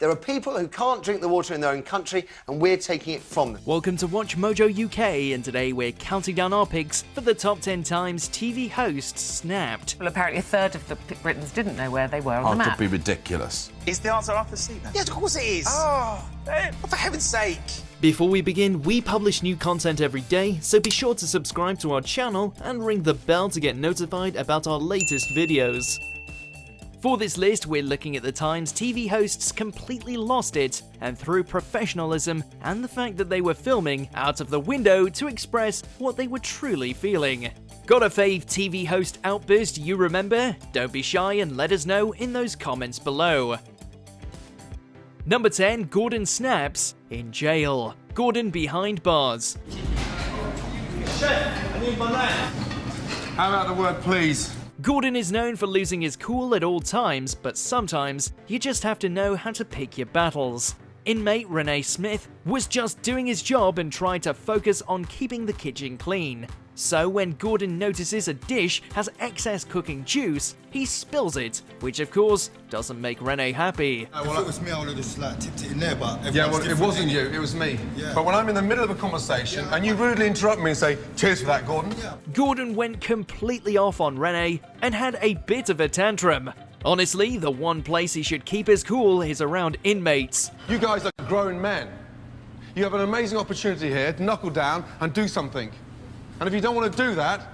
There are people who can't drink the water in their own country, and we're taking it from them. Welcome to WatchMojo UK, and today we're counting down our picks for the top 10 times TV hosts snapped. Well, apparently a third of the Britons didn't know where they were on the map. That could be ridiculous. Is the answer up the seat then? Yes, of course it is. Oh, for heaven's sake. Before we begin, we publish new content every day, so be sure to subscribe to our channel and ring the bell to get notified about our latest videos. For this list, we're looking at the times TV hosts completely lost it and threw professionalism and the fact that they were filming out of the window to express what they were truly feeling. Got a fave TV host outburst you remember? Don't be shy and let us know in those comments below. Number 10, Gordon snaps in jail. Gordon behind bars. Chef, I need my knife. How about the word please? Gordon is known for losing his cool at all times, but sometimes you just have to know how to pick your battles. Inmate Renee Smith was just doing his job and tried to focus on keeping the kitchen clean. So when Gordon notices a dish has excess cooking juice, he spills it, which of course doesn't make Renee happy. Well, if it was me, I would have just tipped it in there, but Yeah, well, it wasn't you, it was me. Yeah. But when I'm in the middle of a conversation and you rudely interrupt me and say, cheers for that, Gordon. Yeah. Gordon went completely off on Renee and had a bit of a tantrum. Honestly, the one place he should keep his cool is around inmates. You guys are grown men. You have an amazing opportunity here to knuckle down and do something. And if you don't want to do that,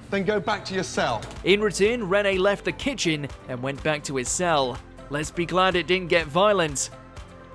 then go back to your cell. In return, Renee left the kitchen and went back to his cell. Let's be glad it didn't get violent.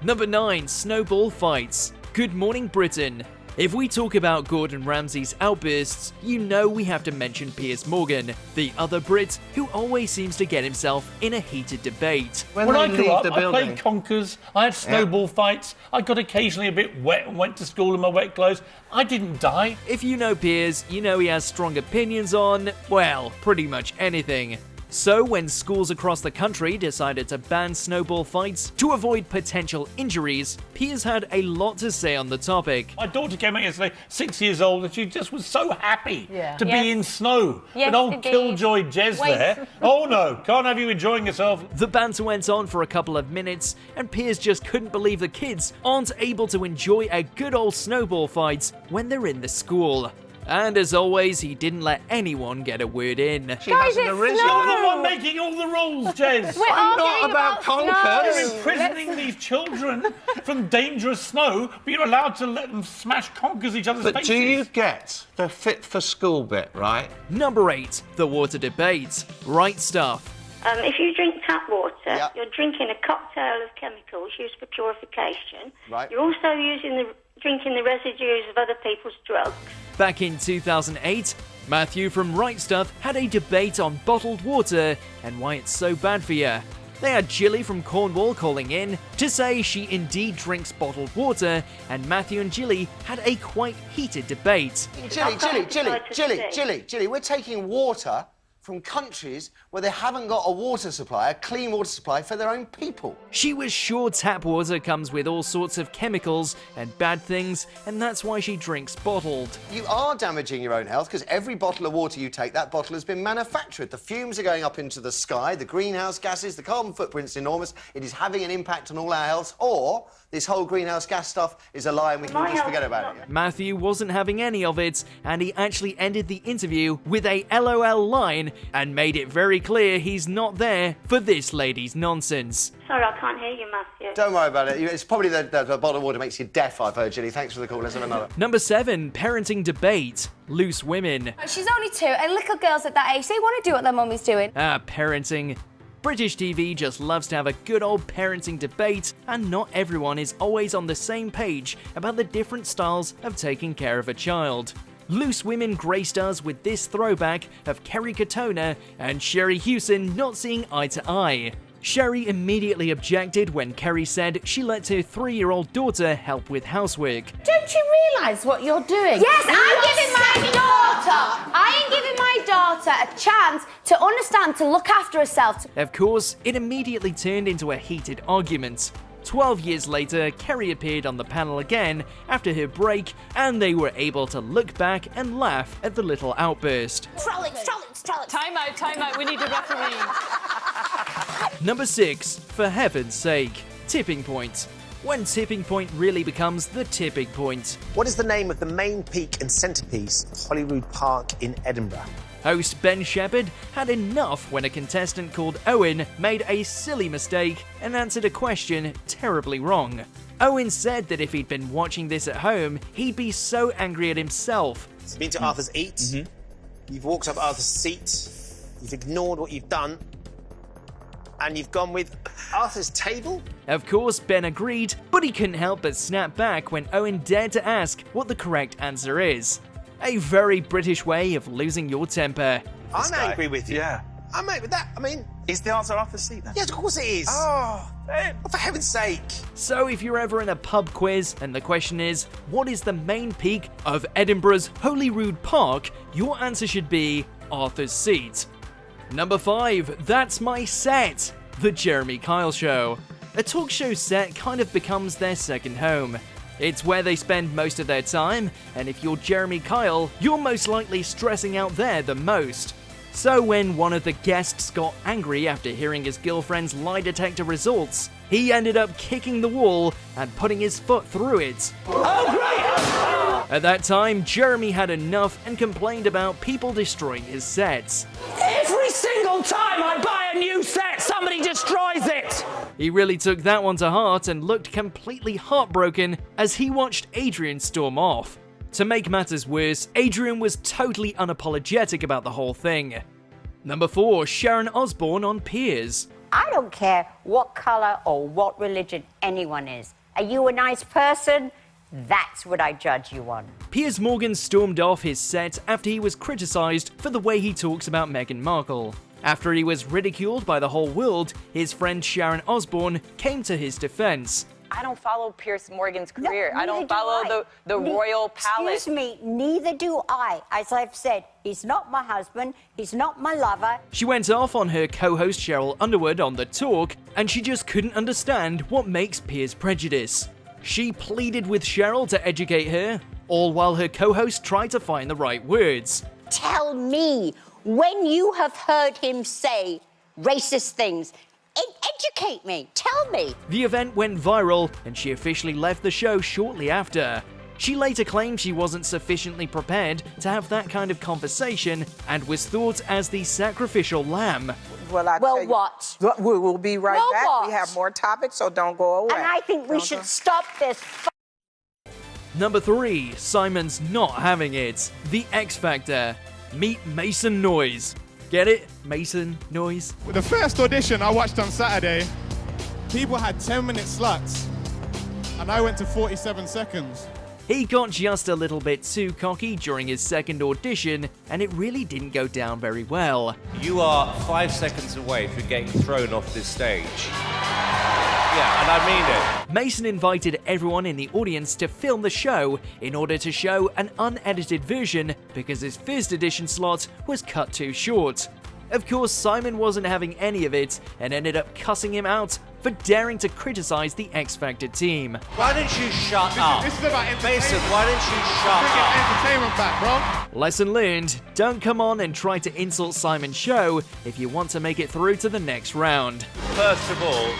Number 9, Snowball fights. Good morning, Britain. If we talk about Gordon Ramsay's outbursts, you know we have to mention Piers Morgan, the other Brit who always seems to get himself in a heated debate. When I grew up, I played conkers, I had snowball fights, I got occasionally a bit wet and went to school in my wet clothes. I didn't die. If you know Piers, you know he has strong opinions on, well, pretty much anything. So when schools across the country decided to ban snowball fights to avoid potential injuries, Piers had a lot to say on the topic. My daughter came out yesterday, 6 years old, and she just was so happy to Yes. be in snow. Yes, But old indeed. Killjoy Jez Wait. there, oh no, can't have you enjoying yourself. The banter went on for a couple of minutes, and Piers just couldn't believe the kids aren't able to enjoy a good old snowball fight when they're in the school. And as always, he didn't let anyone get a word in. Guys, it's You're the one making all the rules, Jez. We're arguing about snow. conkers. You're imprisoning these children from dangerous snow, but you're allowed to let them smash conkers each other's But faces. do you get the fit for school bit, right? Number 8, the water debate. Right stuff. If you drink tap water, Yeah. you're drinking a cocktail of chemicals used for purification. Right. You're also drinking the residues of other people's drugs. Back in 2008, Matthew from Right Stuff had a debate on bottled water and why it's so bad for you. They had Jilly from Cornwall calling in to say she indeed drinks bottled water, and Matthew and Jilly had a quite heated debate. Jilly, we're taking water from countries where they haven't got a water supply, a clean water supply for their own people. She was sure tap water comes with all sorts of chemicals and bad things, and that's why she drinks bottled. You are damaging your own health because every bottle of water you take, that bottle has been manufactured. The fumes are going up into the sky, the greenhouse gases, the carbon footprint's enormous. It is having an impact on all our health, or this whole greenhouse gas stuff is a lie and we can just forget about it. Matthew wasn't having any of it, and he actually ended the interview with a LOL line and made it very clear he's not there for this lady's nonsense. Sorry, I can't hear you, Matthew. Don't worry about it. It's probably the bottle of water makes you deaf, I've heard, Jilly. Thanks for the call. Let's have another. Number 7, parenting debate. Loose women. She's only 2, and little girls at that age, they want to do what their mummy's doing. Parenting. British TV just loves to have a good old parenting debate, and not everyone is always on the same page about the different styles of taking care of a child. Loose Women graced us with this throwback of Kerry Katona and Sherry Hewson not seeing eye to eye. Sherry immediately objected when Kerry said she let her 3-year-old daughter help with housework. Don't you realise what you're doing? Yes, I am giving my daughter a chance to understand, to look after herself. Of course, it immediately turned into a heated argument. 12 years later, Kerry appeared on the panel again after her break, and they were able to look back and laugh at the little outburst. Trollocs. Time out, we need a referee. Number 6, for heaven's sake. tipping point. When tipping point really becomes the tipping point. What is the name of the main peak and centrepiece of Holyrood Park in Edinburgh? Host Ben Shepherd had enough when a contestant called Owen made a silly mistake and answered a question terribly wrong. Owen said that if he'd been watching this at home, he'd be so angry at himself. So you've been to Arthur's Eat, you've walked up Arthur's seat, you've ignored what you've done, and you've gone with Arthur's table? Of course, Ben agreed, but he couldn't help but snap back when Owen dared to ask what the correct answer is. A very British way of losing your temper. I'm angry with you. Yeah. I'm angry with that. I mean, Is the answer Arthur's seat then? yes, of course it is. Oh, For heaven's sake. So if you're ever in a pub quiz and the question is, what is the main peak of Edinburgh's Holyrood Park, your answer should be Arthur's Seat. Number 5, That's My Set, The Jeremy Kyle Show. A talk show set kind of becomes their second home. It's where they spend most of their time, and if you're Jeremy Kyle, you're most likely stressing out there the most. So when one of the guests got angry after hearing his girlfriend's lie detector results, he ended up kicking the wall and putting his foot through it. Oh, great! At that time, Jeremy had enough and complained about people destroying his sets. Every single time I buy a new set, somebody destroys it! He really took that one to heart and looked completely heartbroken as he watched Adrian storm off. To make matters worse, Adrian was totally unapologetic about the whole thing. Number 4, Sharon Osbourne on Piers. I don't care what colour or what religion anyone is. Are you a nice person? That's what I judge you on. Piers Morgan stormed off his set after he was criticised for the way he talks about Meghan Markle. After he was ridiculed by the whole world, his friend Sharon Osbourne came to his defence. I don't follow Piers Morgan's career. No, I don't follow the royal palace. Excuse me, neither do I. As I've said, he's not my husband, he's not my lover. She went off on her co-host Cheryl Underwood on The Talk, and she just couldn't understand what makes Piers prejudice. She pleaded with Cheryl to educate her, all while her co-host tried to find the right words. Tell me, when you have heard him say racist things, educate me, tell me. The event went viral, and she officially left the show shortly after. She later claimed she wasn't sufficiently prepared to have that kind of conversation and was thought as the sacrificial lamb. Well, what? We will be right Well, back. what? We have more topics, so don't go away. And I think we should stop this. Number 3, Simon's not having it. The X Factor. Meet Mason Noise. Get it? Mason Noise? The first audition I watched on Saturday, people had 10-minute slots, and I went to 47 seconds. He got just a little bit too cocky during his second audition, and it really didn't go down very well. You are 5 seconds away from getting thrown off this stage. Yeah, and I mean it. Mason invited everyone in the audience to film the show in order to show an unedited version because his first edition slot was cut too short. Of course, Simon wasn't having any of it and ended up cussing him out for daring to criticize the X Factor team. Why don't you shut up? This is about entertainment. Mason, why don't you shut Bringing up? entertainment back, bro. Lesson learned, don't come on and try to insult Simon's show if you want to make it through to the next round. First of all,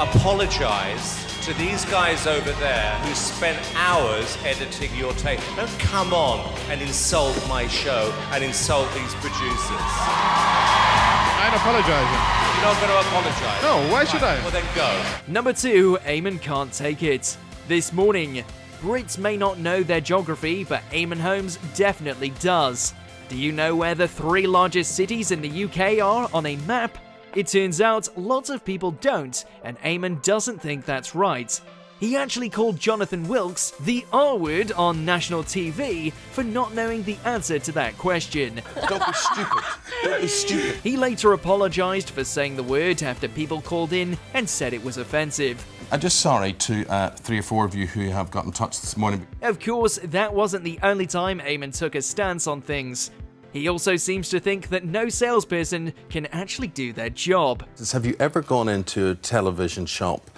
apologise to these guys over there who spent hours editing your tape. Don't come on and insult my show and insult these producers. I ain't apologising. You're not going to apologise? No, why should I? Well, then go. Number 2, Eamon can't take it. This morning, Brits may not know their geography, but Eamon Holmes definitely does. Do you know where the 3 largest cities in the UK are on a map? It turns out lots of people don't, and Eamon doesn't think that's right. He actually called Jonathan Wilkes the R-word on national TV for not knowing the answer to that question. Don't be stupid. Don't be stupid. He later apologised for saying the word after people called in and said it was offensive. I'm just sorry to 3 or 4 of you who have got in touch this morning. Of course, that wasn't the only time Eamon took a stance on things. He also seems to think that no salesperson can actually do their job. Have you ever gone into a television shop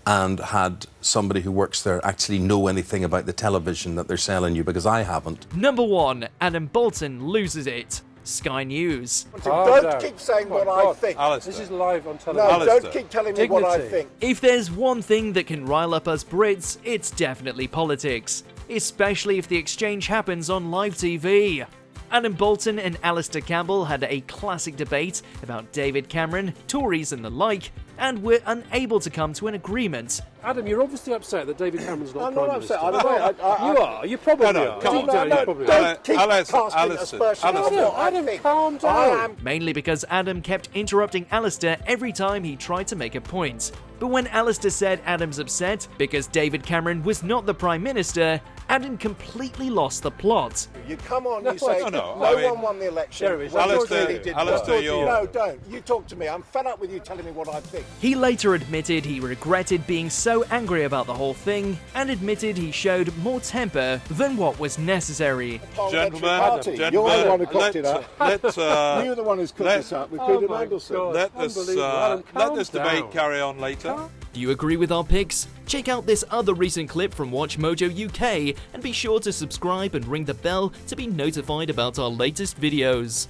and had somebody who works there actually know anything about the television that they're selling you? Because I haven't. Number 1, Adam Boulton loses it. Sky News. Don't keep saying what I think. This is live on television. No, don't keep telling me what I think. If there's one thing that can rile up us Brits, it's definitely politics. Especially if the exchange happens on live TV. Adam Boulton and Alistair Campbell had a classic debate about David Cameron, Tories and the like, and were unable to come to an agreement. Adam, you're obviously upset that David Cameron's not I'm Prime not Minister. upset. You are. You probably are. Don't keep casting aspersions on what I think. Calm down. Mainly because Adam kept interrupting Alistair every time he tried to make a point. But when Alistair said Adam's upset because David Cameron was not the Prime Minister, Adam completely lost the plot. You come on, you say no one won the election. No, don't. You talk to me. I'm fed up with you telling me what I think. He later admitted he regretted being so angry about the whole thing and admitted he showed more temper than what was necessary. Gentlemen, you're the one who cooked it up. You're the one who's cooked this up with Peter Mandelson. Let this debate carry on later. Do you agree with our picks? Check out this other recent clip from WatchMojo UK and be sure to subscribe and ring the bell to be notified about our latest videos.